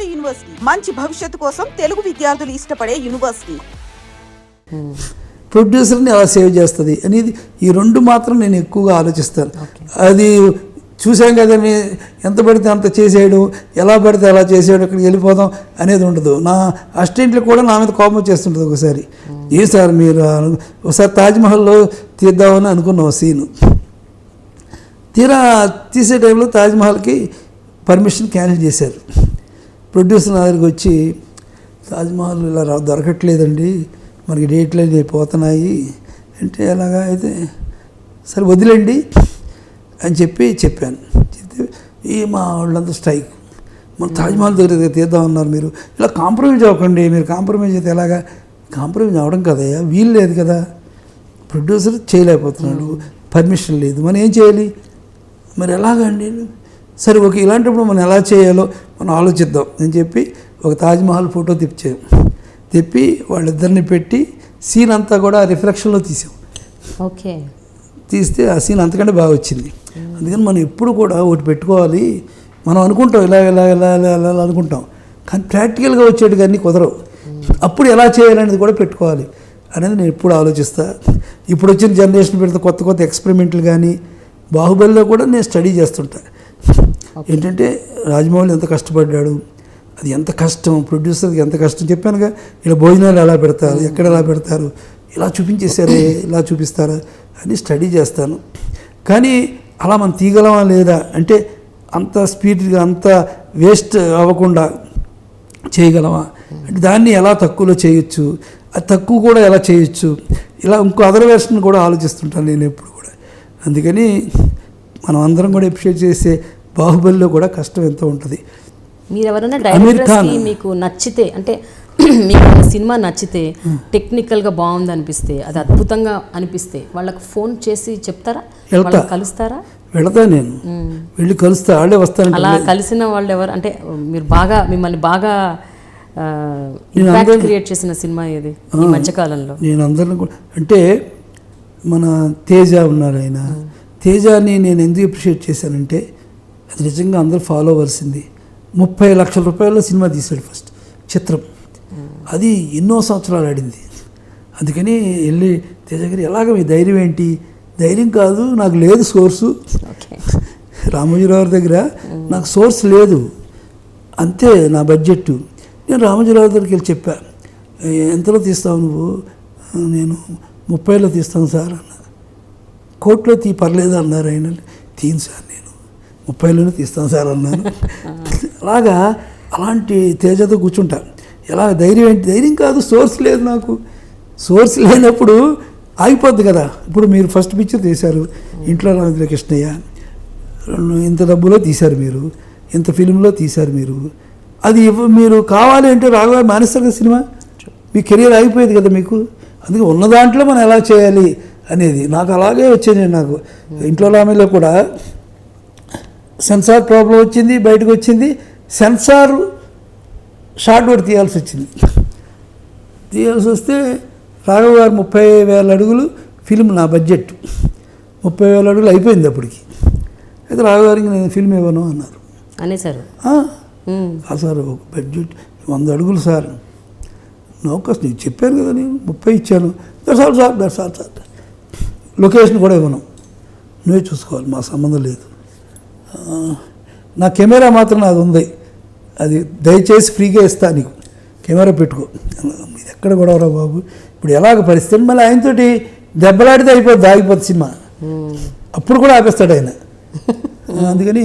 నాడు యూనివర్సిటీ మంచి భవిష్యత్తు కోసం తెలుగు విద్యార్థులు ఇష్టపడే యూనివర్సిటీ. ప్రొడ్యూసర్ని ఎలా సేవ్ చేస్తుంది అనేది ఈ రెండు మాత్రం నేను ఎక్కువగా ఆలోచిస్తాను. అది చూసాం కదా, ఎంత పడితే అంత చేసేయడం, ఎలా పడితే అలా చేసేయడం, ఇక్కడికి వెళ్ళిపోదాం అనేది ఉండదు. నా అసిస్టెంట్లు కూడా నా మీద కోపం చేస్తుంటుంది. ఒకసారి ఏ సార్ మీరు ఒకసారి తాజ్మహల్లో తీద్దామని అనుకున్నాం సీను. తీరా తీసే టైంలో తాజ్మహల్కి పర్మిషన్ క్యాన్సిల్ చేశారు. ప్రొడ్యూసర్ నా దగ్గరికి వచ్చి, తాజ్మహల్ ఇలా దొరకట్లేదండి, మనకి డేట్లు అనేవి పోతున్నాయి అంటే, ఎలాగా అయితే సరే వదిలేండి అని చెప్పాను. చెప్తే మా వాళ్ళంతా స్ట్రైక్, మన తాజ్మహల్ దగ్గర తీద్దామన్నారు, మీరు ఇలా కాంప్రమైజ్ అవ్వకండి, మీరు కాంప్రమైజ్ అయితే ఎలాగా? కాంప్రమైజ్ అవ్వడం కదయ్యా, వీలు లేదు కదా, ప్రొడ్యూసర్ చేయలేకపోతున్నాడు, పర్మిషన్ లేదు, మనం ఏం చేయాలి, మరి ఎలాగండి? సరే ఓకే, ఇలాంటప్పుడు మనం ఎలా చేయాలో మనం ఆలోచిద్దాం అని చెప్పి ఒక తాజ్మహల్ ఫోటో తెప్పి వాళ్ళిద్దరిని పెట్టి సీన్ అంతా కూడా రిఫ్లెక్షన్లో తీసాం. ఓకే, తీస్తే ఆ సీన్ అంతకంటే బాగా వచ్చింది. అందుకని మనం ఎప్పుడు కూడా ఒకటి పెట్టుకోవాలి. మనం అనుకుంటాం ఇలా ఇలా ఇలా ఇలా ఇలా అనుకుంటాం, కానీ ప్రాక్టికల్గా వచ్చేటివి అన్నీ కుదరవు. అప్పుడు ఎలా చేయాలనేది కూడా పెట్టుకోవాలి అనేది నేను ఎప్పుడు ఆలోచిస్తా. ఇప్పుడు వచ్చిన జనరేషన్ పెడితే కొత్త కొత్త ఎక్స్పెరిమెంట్లు కానీ, బాహుబలిలో కూడా నేను స్టడీ చేస్తుంటా. ఏంటంటే రాజమౌళి ఎంత కష్టపడ్డాడు, అది ఎంత కష్టం, ప్రొడ్యూసర్కి ఎంత కష్టం చెప్పానుగా. ఇలా భోజనాలు ఎలా పెడతారు, ఎక్కడ ఎలా పెడతారు, ఇలా చూపించేశారే, ఇలా చూపిస్తారా అని స్టడీ చేస్తాను. కానీ అలా మనం తీయగలమా లేదా అంటే, అంత స్పీడ్గా అంత వేస్ట్ అవ్వకుండా చేయగలమా అంటే, దాన్ని ఎలా తక్కువలో చేయొచ్చు, అది తక్కువ కూడా ఎలా చేయొచ్చు, ఇలా ఇంకో అదర్ వెర్షన్ కూడా ఆలోచిస్తుంటాను నేను ఎప్పుడు కూడా. అందుకని మనం అందరం కూడా అప్రిషియేట్ చేసే బాహుబలిలో కూడా కష్టం ఎంతో ఉంటుంది. మీరు ఎవరైనా డైరెక్టర్స్కి మీకు నచ్చితే, అంటే మీకు సినిమా నచ్చితే, టెక్నికల్గా బాగుంది అనిపిస్తే, అది అద్భుతంగా అనిపిస్తే వాళ్ళకి ఫోన్ చేసి చెప్తారా, కలుస్తారా? వెళతా, నేను వెళ్ళి కలుస్తా, వాళ్ళే వస్తాను. అలా కలిసిన వాళ్ళు ఎవరు అంటే, మీరు బాగా మిమ్మల్ని బాగా క్రియేట్ చేసిన సినిమా ఏది ఈ మధ్యకాలంలో? నేను అందరిని కూడా అంటే, మన తేజ ఉన్నారు, ఆయన తేజాని నేను ఎందుకు అప్రిషియేట్ చేశానంటే, అది నిజంగా అందరూ ఫాలో అవ్వాల్సింది. 30 లక్షల రూపాయల్లో సినిమా తీశాడు ఫస్ట్ చిత్రం. అది ఎన్నో సంవత్సరాలు ఆడింది. అందుకని వెళ్ళి తేజ గారు, ఎలాగ మీ ధైర్యం ఏంటి? ధైర్యం కాదు, నాకు లేదు సోర్సు. రామోజీరావు దగ్గర నాకు సోర్స్ లేదు, అంతే నా బడ్జెట్. నేను రామోజీరావు దగ్గరికి వెళ్ళి చెప్పా, ఎంతలో తీస్తావు నువ్వు? నేను 30లో తీస్తాను సార్ అన్న. కోర్టులో పర్లేదు అన్నారు ఆయన. తీను సార్, నేను 30లోనే తీస్తాను సార్ అన్నాను. అలాగా అలాంటి తేజతో కూర్చుంటా. ఎలా ధైర్యం ఏంటి? ధైర్యం కాదు, సోర్స్ లేదు నాకు. సోర్స్ లేనప్పుడు ఆగిపోద్ది కదా. ఇప్పుడు మీరు ఫస్ట్ పిక్చర్ తీశారు, ఇంట్లో రామచంద్ర కృష్ణయ్య, ఇంత డబ్బులో తీశారు మీరు, ఇంత ఫిలింలో తీశారు మీరు. అది మీరు కావాలి అంటే రాఘవ మానేస్తారు కదా సినిమా, మీ కెరీర్ ఆగిపోయేది కదా మీకు. అందుకే ఉన్న దాంట్లో మనం ఎలా చేయాలి అనేది నాకు అలాగే వచ్చేది. నాకు ఇంట్లో రామయ్యలో కూడా సెన్సార్ ప్రాబ్లం వచ్చింది, బయటకు వచ్చింది. సెన్సార్ షార్ట్ ఒకటి తీయాల్సి వస్తే రాఘవ గారు 30,000 అడుగులు ఫిల్మ్, నా బడ్జెట్ 30,000 అడుగులు అయిపోయింది అప్పటికి. అయితే రాఘవ గారికి నేను ఫిల్మ్ ఇవ్వను అన్నారు. అనేసారు సార్ ఒక బడ్జెట్ 100 అడుగులు సార్. నౌకస్ నీకు చెప్పాను కదా, నేను 30 ఇచ్చాను. That's all sir. లొకేషన్ కూడా ఇవ్వను, నువ్వే చూసుకోవాలి, మా సంబంధం లేదు. నా కెమెరా మాత్రం నాది ఉంది, అది దయచేసి ఫ్రీగా ఇస్తా, నీకు కెమెరా పెట్టుకో. ఇది ఎక్కడ గొడవరా బాబు, ఇప్పుడు ఎలాగ పరిస్థితి. మళ్ళీ ఆయనతోటి దెబ్బలాడితే ఆగిపోద్ది సినిమా, అప్పుడు కూడా ఆపేస్తాడు ఆయన. అందుకని